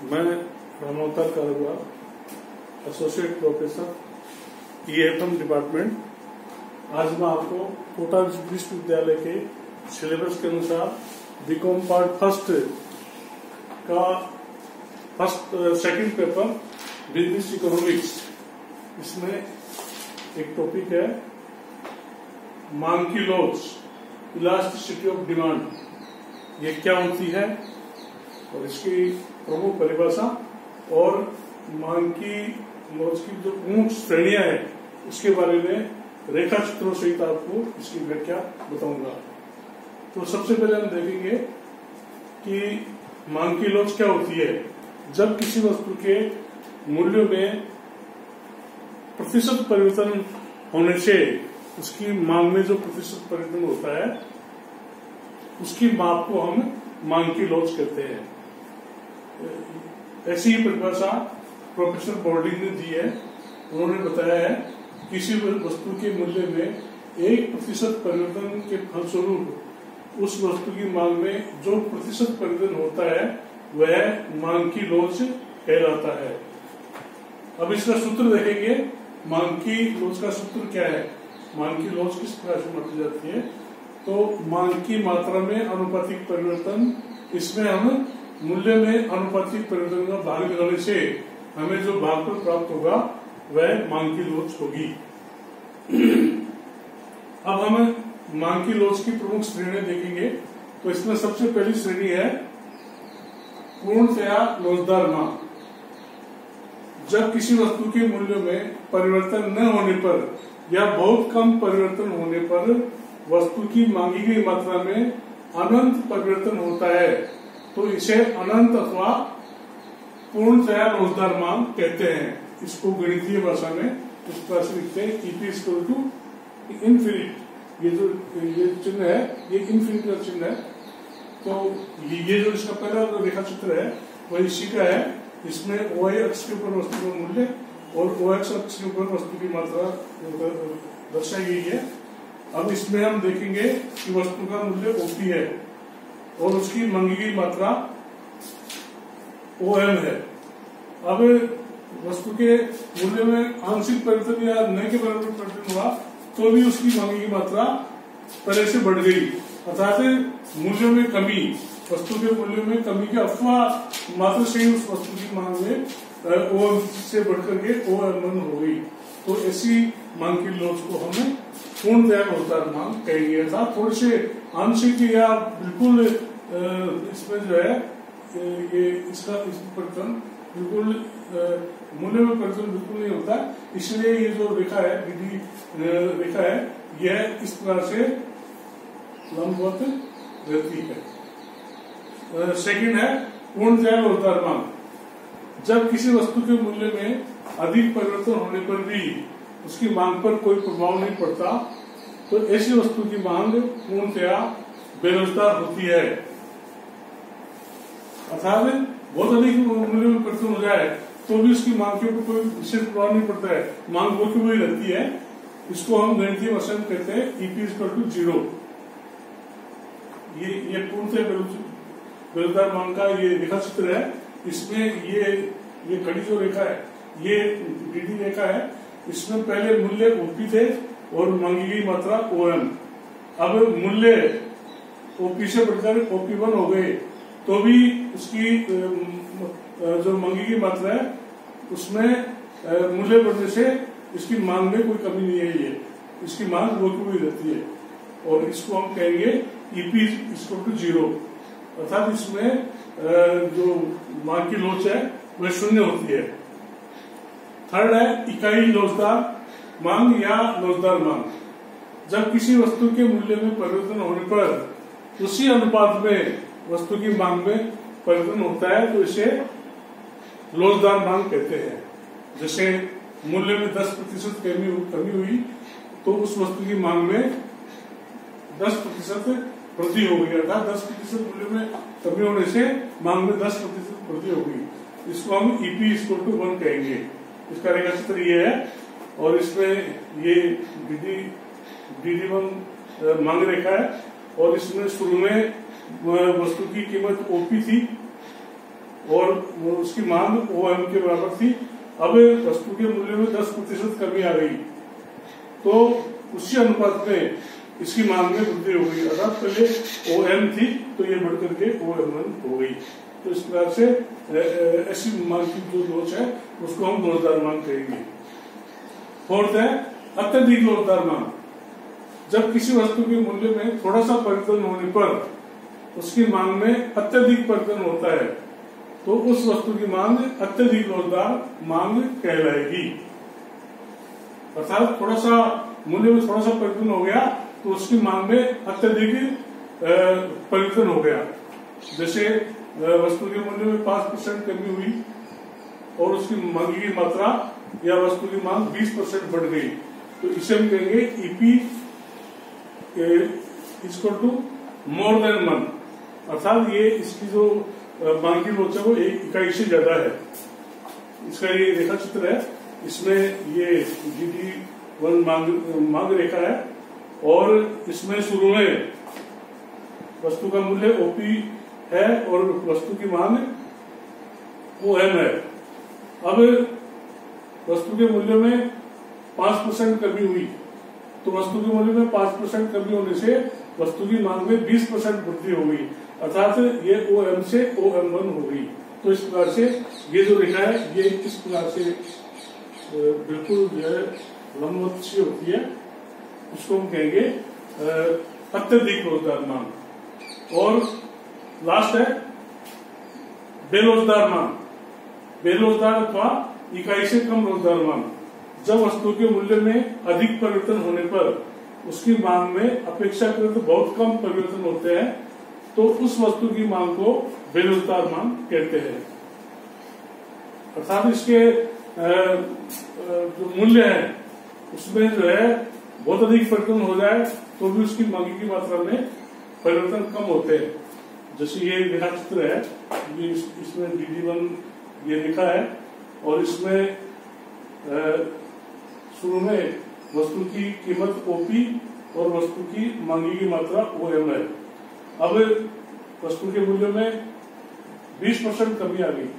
मैं रामोत्तर कारगवा, associate professor EFM department. आज मैं आपको कोटा विश्वविद्यालय के सिलेबस के अनुसार बीकॉम पार्ट फर्स्ट का सेकंड पेपर बिजनेस इकोनॉमिक्स, इसमें एक टॉपिक है मांग की लॉज, इलास्टिसिटी ऑफ डिमांड। ये क्या होती है और इसकी प्रमुख परिभाषा और मांग की लॉज की जो प्रमुख श्रेणियां हैं उसके बारे में रेखा चित्रों सहित आपको इसकी व्याख्या बताऊंगा। तो सबसे पहले हम देखेंगे कि मांग की लॉज क्या होती है। जब किसी वस्तु के मूल्यों में प्रतिशत परिवर्तन होने से उसकी मांग में जो प्रतिशत परिवर्तन होता है उसकी माप को हम मांग की लॉज कहते हैं। ऐसी ही परिभाषा प्रोफेसर बोर्डिंग ने दी है। उन्होंने बताया है किसी वस्तु के मूल्य में 1% परिवर्तन के फलस्वरूप उस वस्तु की मांग में जो प्रतिशत परिवर्तन होता है वह मांग की लॉज कहलाता है। अब इसका सूत्र देखेंगे। मांग की लॉज का सूत्र क्या है? मांग की लॉज किस प्रकार से मापी जाती है? तो मांग की मात्रा में अनुपातिक परिवर्तन, इसमें हम मूल्य में अनुपातिक परिवर्तन का भाग लगाने से हमें जो भागफल प्राप्त होगा वह मांग की लॉज होगी। अब हम मांग की लॉज की प्रमुख श्रेणियां देखेंगे। तो इसमें सबसे पहली श्रेणी है पूर्णतया लॉजदार मांग। जब किसी वस्तु के मूल्य में परिवर्तन न होने पर या बहुत कम परिवर्तन होने पर वस्तु की मांगी गई मात्रा में अनंत परिवर्तन होता है तो इसे अनंत अथवा पूर्णतया लॉजदार मांग कहते हैं। इसको गणितीय भाषा में इस प्रकार से लिखते हैं EP इक्वल टू इन्फिनिट। ये चिन्ह है, ये इन्फिनिट का चिन्ह है। तो ये जो इसका पहला रेखा चित्र है वह इसी का है। इसमें OY अक्ष के ऊपर वस्तु का मूल्य और OX अक्ष के ऊपर वस्तु की मात्रा दर्शाई गई है। अब इसमें हम देखेंगे कि वस्तु का मूल्य OP है और उसकी मांगी गई मात्रा OM है। अब वस्तु के मूल्य में आंशिक परिवर्तन या न के बराबर परिवर्तन हुआ तो भी उसकी मांगी गई मात्रा पहले से बढ़ गई, अर्थात मूल्यों में कमी, वस्तु के मूल्य में कमी के अथवा मात्र से ही उस वस्तु की मांग में OM से बढ़कर के OM1 हो गई। तो ऐसी मांग की लॉज को हम पूर्णतया लॉजदार मांग कहेंगे। अर्थात थोड़े से आंशिक या बिल्कुल इसमें जो है ये इसका परिवर्तन बिल्कुल मूल्य में परिवर्तन बिल्कुल नहीं होता, इसलिए ये जो रेखा है DD रेखा है यह इस प्रकार से लंबवत रहती है। सेकंड है पूर्णतया लॉजदार मांग। जब किसी वस्तु के मूल्य में अधिक परिवर्तन होने पर भी उसकी मांग पर कोई प्रभाव नहीं पड़ता तो ऐसी वस्तु की मांग पूर्णतया बेरोजगार होती है। अर्थात बहुत अधिक मूल्य में परिवर्तन हो जाए तो भी उसकी मांग के ऊपर कोई विशेष प्रभाव नहीं पड़ता है, मांग वो की वही रहती है। इसको हम गणितीय भाषा में कहते हैं EP इक्वल टू 0। ये पूर्णतया बेरोजगार मांग का ये रेखा चित्र है। इसमें ये खड़ी जो रेखा है ये DD रेखा है। इसमें पहले मूल्य OP थे और मांगी गई मात्रा OM। अब मूल्य OP से बढ़कर OP1 हो गए तो भी उसकी जो मांगी गई मात्रा है उसमें मूल्य बढ़ने से इसकी मांग में कोई कमी नहीं है। ये इसकी मांग वो की वही रहती है और इसको हम कहेंगे EP इक्वल टू 0। अर्थात इसमें जो मांग की लॉज है वह शून्य होती है। थर्ड है इकाई लॉजदार मांग या लॉजदार मांग। जब किसी वस्तु के मूल्य में परिवर्तन होने पर उसी अनुपात में वस्तु की मांग में परिवर्तन होता है तो इसे लॉजदार मांग कहते हैं। जैसे मूल्य में 10% कमी हुई तो उस वस्तु की मांग में 10% वृद्धि हो गई, अर्थात 10% मूल्य में कमी होने से मांग में 10% वृद्धि हो गई। इसको हम EP इक्वल टू 1 कहेंगे। इसका रेखा चित्र ये है और इसमें ये DD1 मांग रेखा है। और इसमें शुरू में वस्तु की कीमत OP थी और उसकी मांग OM के बराबर थी। अब वस्तु के मूल्य में 10% कमी आ गई, तो उसी अनुपात में इसकी मांग में वृद्धि हो गई, अर्थात पहले OM थी तो ये बढ़कर के OM1 हो गई। तो इस प्रकार से ऐसी मांग की जो लोच है उसको हम लोचदार मांग कहेंगे। फोर्थ है अत्यधिक लोचदार मांग। जब किसी वस्तु के मूल्य में थोड़ा सा परिवर्तन होने पर उसकी मांग में अत्यधिक परिवर्तन होता है, तो उस वस्तु की मांग अत्यधिक लोचदार मांग कहलाएगी। अर्थात थोड़ा सा मूल्य में थोड़ा सा परिवर्तन हो गया तो उसकी मांग में अत्यधिक परिवर्तन हो गया। जैसे वस्तु के मूल्य में 5% कमी हुई और उसकी मांग की मात्रा या वस्तु की मांग 20% बढ़ गई, तो इसे हम कहेंगे EP equal to more than 1, अर्थात ये इसकी जो मांग की लोच है वो 1 इकाई से ज्यादा है। इसका ये रेखा चित्र है, इसमें ये GD1 मांग रेखा है और इसमें शुरू में वस्तु का मूल्य OP है और वस्तु की मांग OM है। अब वस्तु के मूल्य में 5% कमी हुई, तो वस्तु के मूल्य में 5% कमी होने से वस्तु की मांग में 20% वृद्धि हो गई, अर्थात ये OM से OM1 हो गई। तो इस प्रकार से ये जो रेखा है ये इस प्रकार से बिल्कुल जो है लंबवत सी होती है, उसको हम कहेंगे अत्यधिक लोचदार मांग। और लास्ट है बेलोचदार मांग। बेलोचदार अथवा इकाई से कम लोचदार मांग। जब वस्तु के मूल्य में अधिक परिवर्तन होने पर उसकी मांग में अपेक्षाकृत बहुत कम परिवर्तन होते हैं, तो उस वस्तु की मांग को बेलोचदार मांग कहते हैं। अर्थात इसके जो मूल्य है उसमें जो है बहुत अधिक परिवर्तन हो जाए तो भी उसकी मांग की मात्रा में परिवर्तन कम होते हैं। जैसे ये रेखा चित्र है, ये इसमें DD1 ये लिखा है और इसमें शुरू में वस्तु की कीमत OP और वस्तु की मांगी की मात्रा OM है। अब वस्तु के मूल्य में 20% कमी आ गई,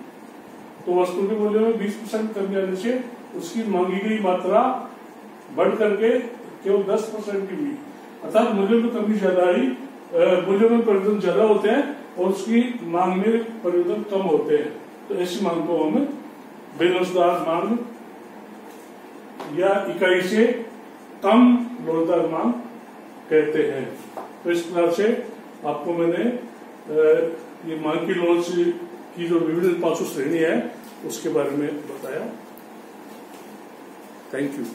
तो वस्तु के मूल्य में 20% कमी आने से उसकी मांगी गई मात्रा बढ़ करके केवल 10% की हुई, अर्थात मूल्य में कमी ज्यादा आई, मूल्य में परिवर्तन ज्यादा होते हैं और उसकी मांग में परिवर्तन कम होते हैं। तो ऐसी मांग को हम बेलोचदार मांग या इकाई से कम लोचदार मांग कहते हैं। तो इस प्रकार से आपको मैंने ये मांग की लोच की जो विभिन्न पांचों श्रेणी है उसके बारे में बताया। Thank you.